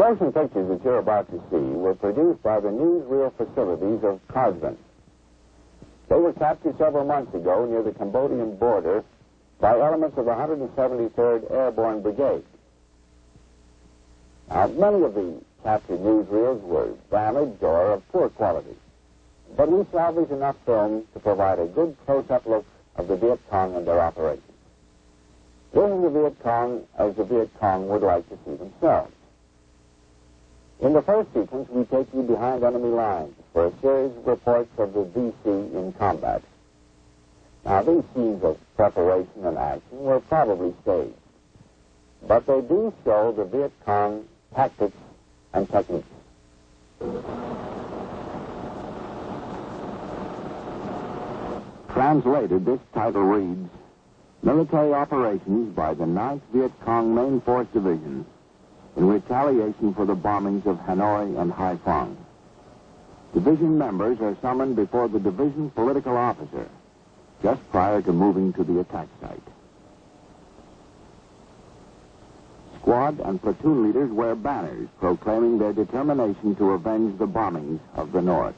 motion pictures that you're about to see were produced by the newsreel facilities of Cosvin. They were captured several months ago near the Cambodian border by elements of the 173rd Airborne Brigade. Now, many of the captured newsreels were damaged or of poor quality, but we salvaged enough film to provide a good close-up look of the Viet Cong and their operations. This is the Viet Cong as the Viet Cong would like to see themselves. In the first sequence, we take you behind enemy lines for a series of reports of the VC in combat. Now, these scenes of preparation and action were probably staged, but they do show the Viet Cong tactics and techniques. Translated, this title reads, Military Operations by the 9th Viet Cong Main Force Division in retaliation for the bombings of Hanoi and Haiphong. Division members are summoned before the division political officer just prior to moving to the attack site. Squad and platoon leaders wear banners proclaiming their determination to avenge the bombings of the North.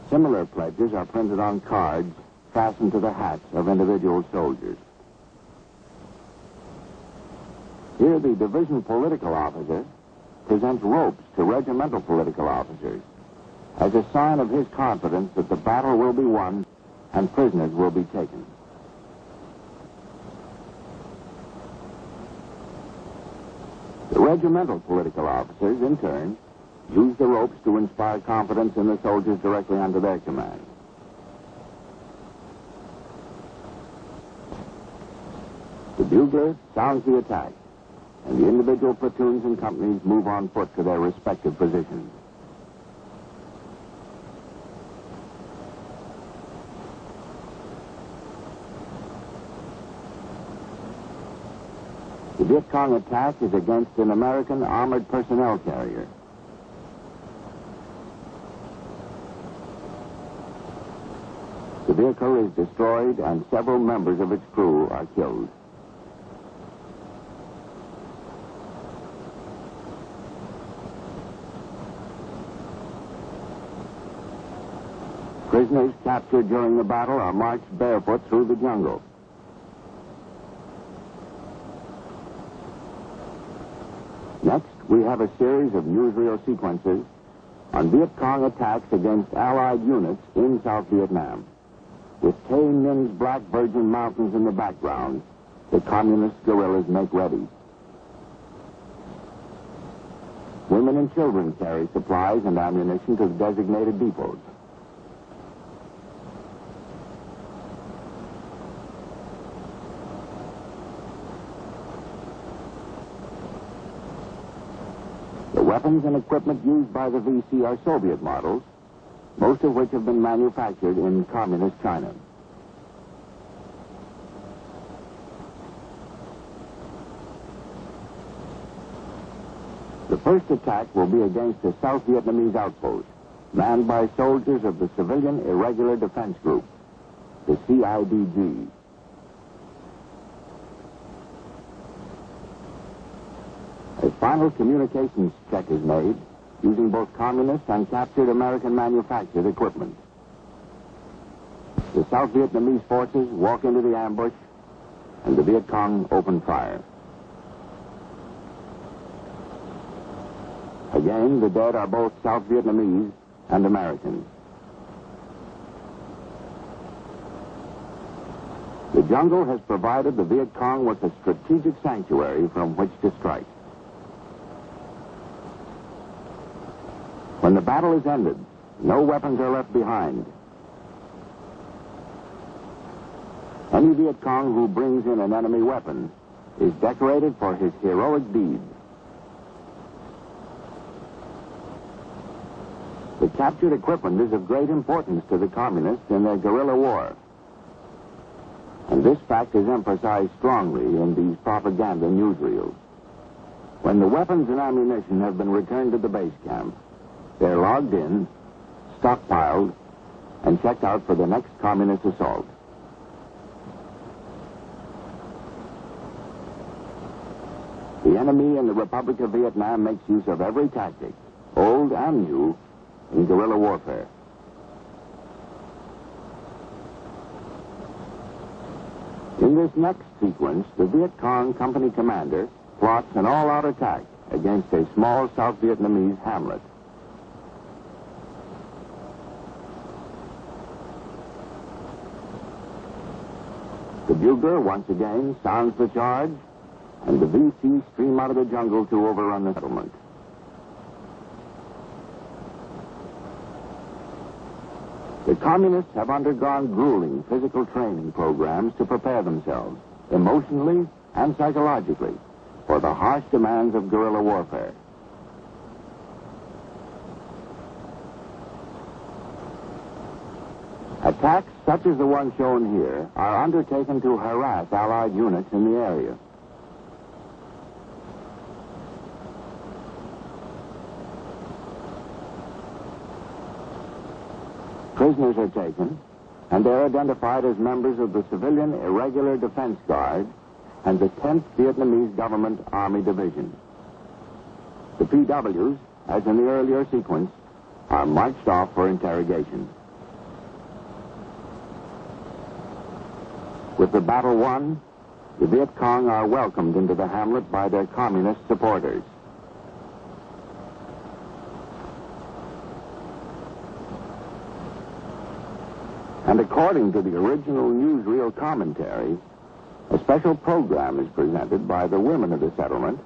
Similar pledges are printed on cards fastened to the hats of individual soldiers. Here, the division political officer presents ropes to regimental political officers as a sign of his confidence that the battle will be won and prisoners will be taken. The regimental political officers, in turn, use the ropes to inspire confidence in the soldiers directly under their command. The bugler sounds the attack, and the individual platoons and companies move on foot to their respective positions. The Viet Cong attack is against an American armored personnel carrier. The vehicle is destroyed and several members of its crew are killed. Prisoners captured during the battle are marched barefoot through the jungle. Next, we have a series of newsreel sequences on Viet Cong attacks against Allied units in South Vietnam. With Tay Min's Black Virgin Mountains in the background, the communist guerrillas make ready. Women and children carry supplies and ammunition to the designated depots. The weapons and equipment used by the VC are Soviet models, most of which have been manufactured in communist China. The first attack will be against a South Vietnamese outpost, manned by soldiers of the Civilian Irregular Defense Group, the CIDG. A final communications check is made using both communist and captured American manufactured equipment. The South Vietnamese forces walk into the ambush and the Viet Cong open fire. Again, the dead are both South Vietnamese and Americans. The jungle has provided the Viet Cong with a strategic sanctuary from which to strike. When the battle is ended, no weapons are left behind. Any Viet Cong who brings in an enemy weapon is decorated for his heroic deed. The captured equipment is of great importance to the communists in their guerrilla war. And this fact is emphasized strongly in these propaganda newsreels. When the weapons and ammunition have been returned to the base camp, they're logged in, stockpiled, and checked out for the next communist assault. The enemy in the Republic of Vietnam makes use of every tactic, old and new, in guerrilla warfare. In this next sequence, the Viet Cong company commander plots an all-out attack against a small South Vietnamese hamlet. The bugler once again sounds the charge, and the VC stream out of the jungle to overrun the settlement. The communists have undergone grueling physical training programs to prepare themselves, emotionally and psychologically, for the harsh demands of guerrilla warfare. Attacks such as the one shown here are undertaken to harass Allied units in the area. Prisoners are taken, and they're identified as members of the Civilian Irregular Defense Guard and the 10th Vietnamese Government Army Division. The PWs, as in the earlier sequence, are marched off for interrogation. With the battle won, the Viet Cong are welcomed into the hamlet by their communist supporters. And according to the original newsreel commentary, a special program is presented by the women of the settlement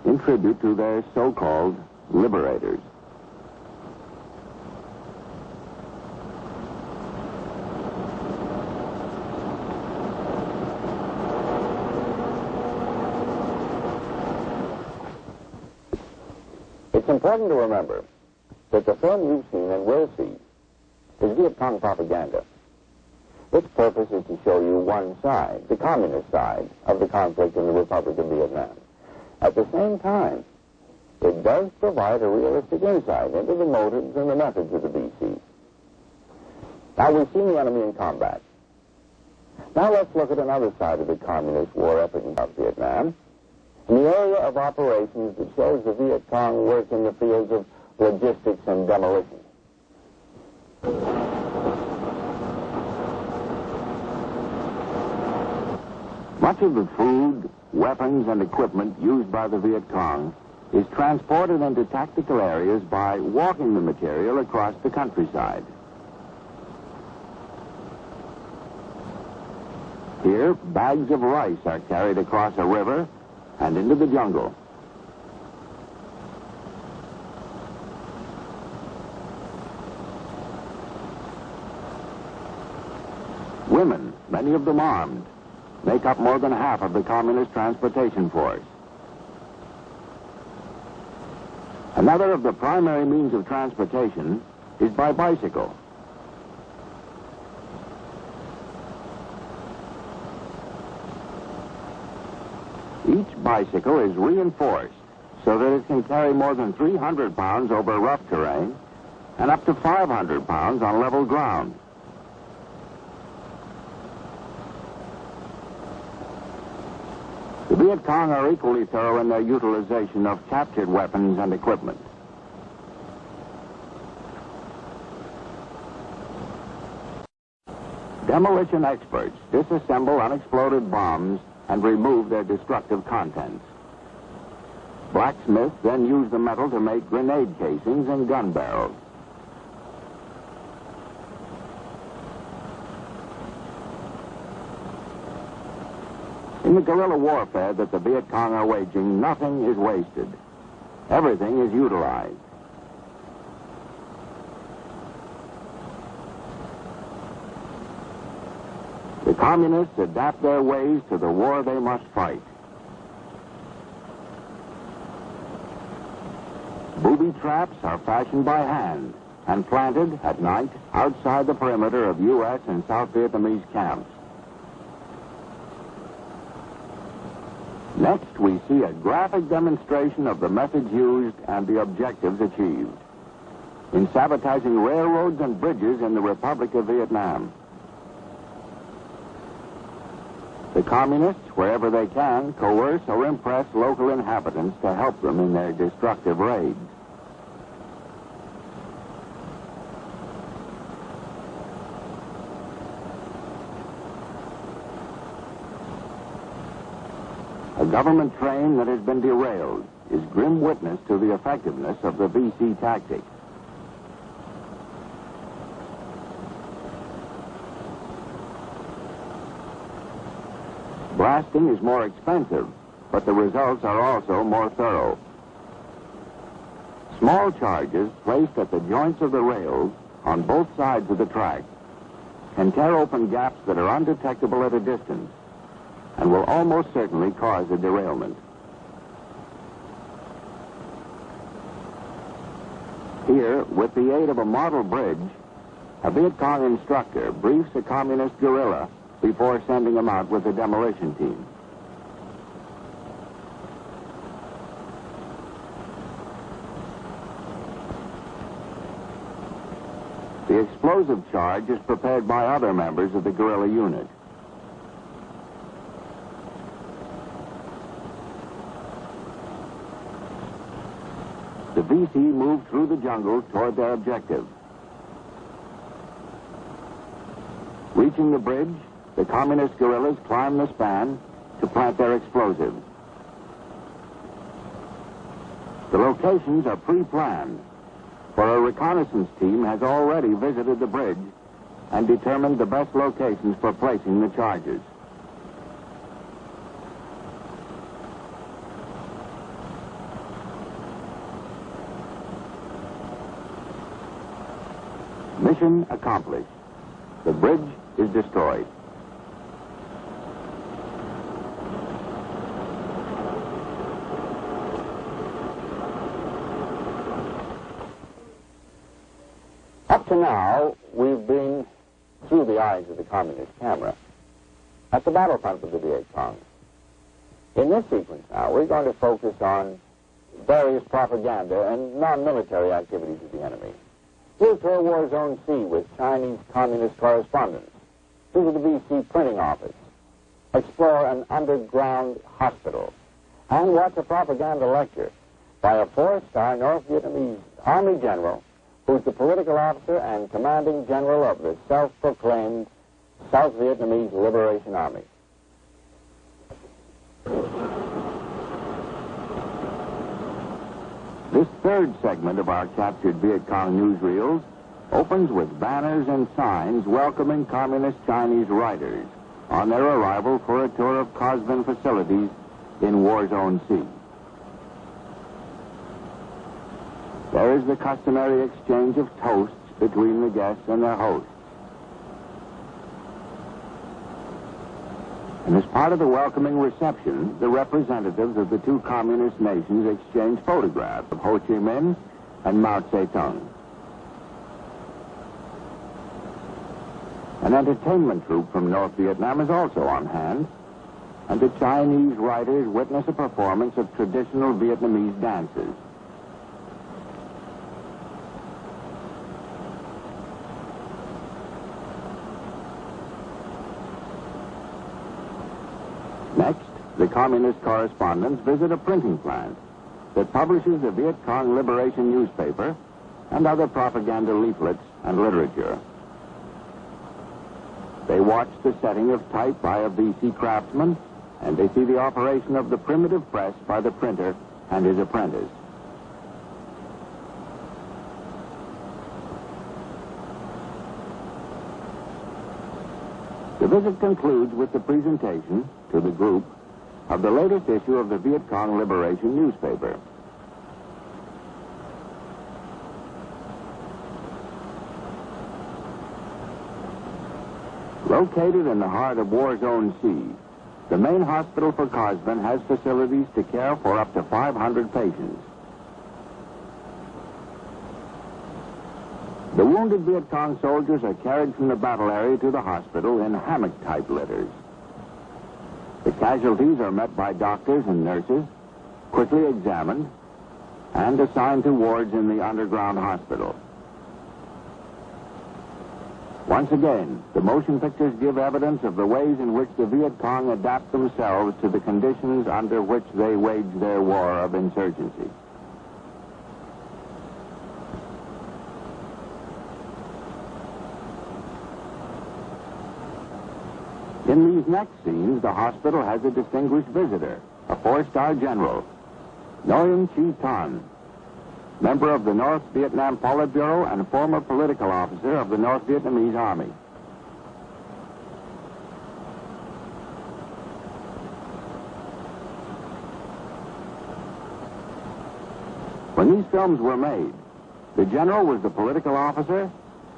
in tribute to their so-called liberators. It's important to remember that the film you've seen and will see is Viet Cong propaganda. Its purpose is to show you one side, the communist side, of the conflict in the Republic of Vietnam. At the same time, it does provide a realistic insight into the motives and the methods of the VC. Now, we've seen the enemy in combat. Now let's look at another side of the communist war effort in South Vietnam, in the area of operations that shows the Viet Cong work in the fields of logistics and demolition. Much of the food, weapons, and equipment used by the Viet Cong is transported into tactical areas by walking the material across the countryside. Here, bags of rice are carried across a river and into the jungle. Women, many of them armed, make up more than half of the communist transportation force. Another of the primary means of transportation is by bicycle. Each bicycle is reinforced so that it can carry more than 300 pounds over rough terrain and up to 500 pounds on level ground. The Viet Cong are equally thorough in their utilization of captured weapons and equipment. Demolition experts disassemble unexploded bombs and remove their destructive contents. Blacksmiths then use the metal to make grenade casings and gun barrels. In the guerrilla warfare that the Viet Cong are waging, nothing is wasted. Everything is utilized. The communists adapt their ways to the war they must fight. Booby traps are fashioned by hand and planted at night outside the perimeter of U.S. and South Vietnamese camps. Next, we see a graphic demonstration of the methods used and the objectives achieved in sabotaging railroads and bridges in the Republic of Vietnam. The communists, wherever they can, coerce or impress local inhabitants to help them in their destructive raids. A government train that has been derailed is grim witness to the effectiveness of the VC tactic. Blasting is more expensive, but the results are also more thorough. Small charges placed at the joints of the rails on both sides of the track can tear open gaps that are undetectable at a distance and will almost certainly cause a derailment. Here, with the aid of a model bridge, a Viet Cong instructor briefs a communist guerrilla before sending him out with the demolition team. The explosive charge is prepared by other members of the guerrilla unit. The VC moved through the jungle toward their objective. Reaching the bridge, the communist guerrillas climb the span to plant their explosives. The locations are pre-planned, for a reconnaissance team has already visited the bridge and determined the best locations for placing the charges. Mission accomplished. The bridge is destroyed. Up to now, we've been through the eyes of the communist camera at the battlefront with the Viet Cong. In this sequence now, we're going to focus on various propaganda and non-military activities of the enemy. We'll tour War Zone C with Chinese Communist correspondents, visit the VC printing office, explore an underground hospital, and watch a propaganda lecture by a four-star North Vietnamese Army general who's the political officer and commanding general of the self-proclaimed South Vietnamese Liberation Army. This third segment of our captured Viet Cong newsreels opens with banners and signs welcoming communist Chinese riders on their arrival for a tour of COSBIN facilities in War Zone C. There is the customary exchange of toasts between the guests and their hosts. And as part of the welcoming reception, the representatives of the two communist nations exchange photographs of Ho Chi Minh and Mao Zedong. An entertainment troupe from North Vietnam is also on hand, and the Chinese riders witness a performance of traditional Vietnamese dances. Next, the communist correspondents visit a printing plant that publishes the Viet Cong Liberation newspaper and other propaganda leaflets and literature. They watch the setting of type by a VC craftsman, and they see the operation of the primitive press by the printer and his apprentice. The visit concludes with the presentation to the group of the latest issue of the Viet Cong Liberation newspaper. Located in the heart of War Zone C, the main hospital for COSBIN has facilities to care for up to 500 patients. The wounded Viet Cong soldiers are carried from the battle area to the hospital in hammock-type litters. The casualties are met by doctors and nurses, quickly examined, and assigned to wards in the underground hospital. Once again, the motion pictures give evidence of the ways in which the Viet Cong adapt themselves to the conditions under which they wage their war of insurgency. In these next scenes, the hospital has a distinguished visitor, a 4-star general, Nguyen Chi Thanh, member of the North Vietnam Politburo and former political officer of the North Vietnamese Army. When these films were made, the general was the political officer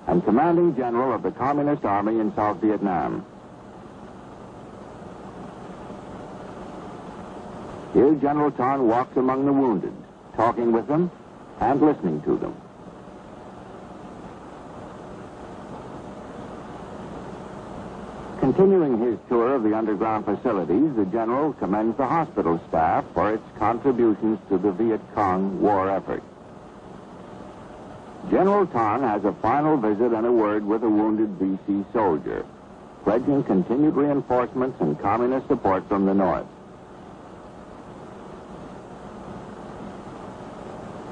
and commanding general of the Communist Army in South Vietnam. Here, General Thanh walks among the wounded, talking with them and listening to them. Continuing his tour of the underground facilities, the general commends the hospital staff for its contributions to the Viet Cong war effort. General Thanh has a final visit and a word with a wounded VC soldier, pledging continued reinforcements and communist support from the North.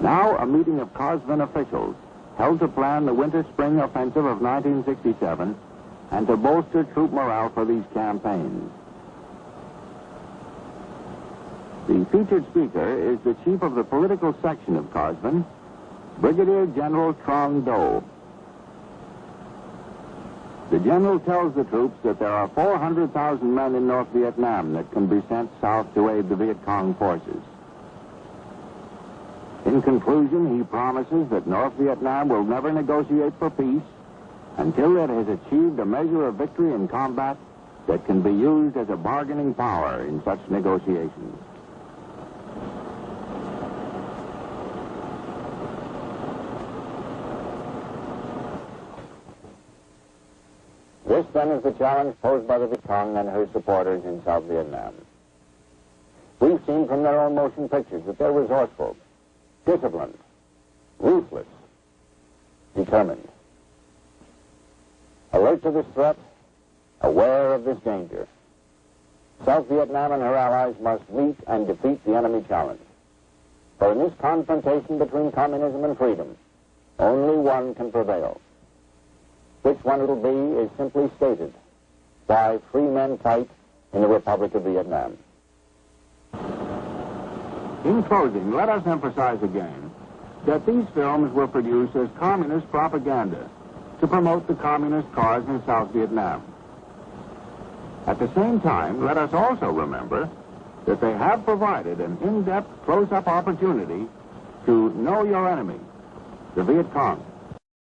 Now, a meeting of COSVIN officials held to plan the winter-spring offensive of 1967 and to bolster troop morale for these campaigns. The featured speaker is the chief of the political section of COSVIN, Brigadier General Trong Do. The general tells the troops that there are 400,000 men in North Vietnam that can be sent south to aid the Viet Cong forces. In conclusion, he promises that North Vietnam will never negotiate for peace until it has achieved a measure of victory in combat that can be used as a bargaining power in such negotiations. This, then, is the challenge posed by the Viet Cong and her supporters in South Vietnam. We've seen from their own motion pictures that they're resourceful, disciplined, ruthless, determined. Alert to this threat, aware of this danger, South Vietnam and her allies must meet and defeat the enemy challenge. For in this confrontation between communism and freedom, only one can prevail. Which one it'll be is simply stated: why free men fight in the Republic of Vietnam. In closing, let us emphasize again that these films were produced as communist propaganda to promote the communist cause in South Vietnam. At the same time, let us also remember that they have provided an in-depth close-up opportunity to know your enemy, the Viet Cong.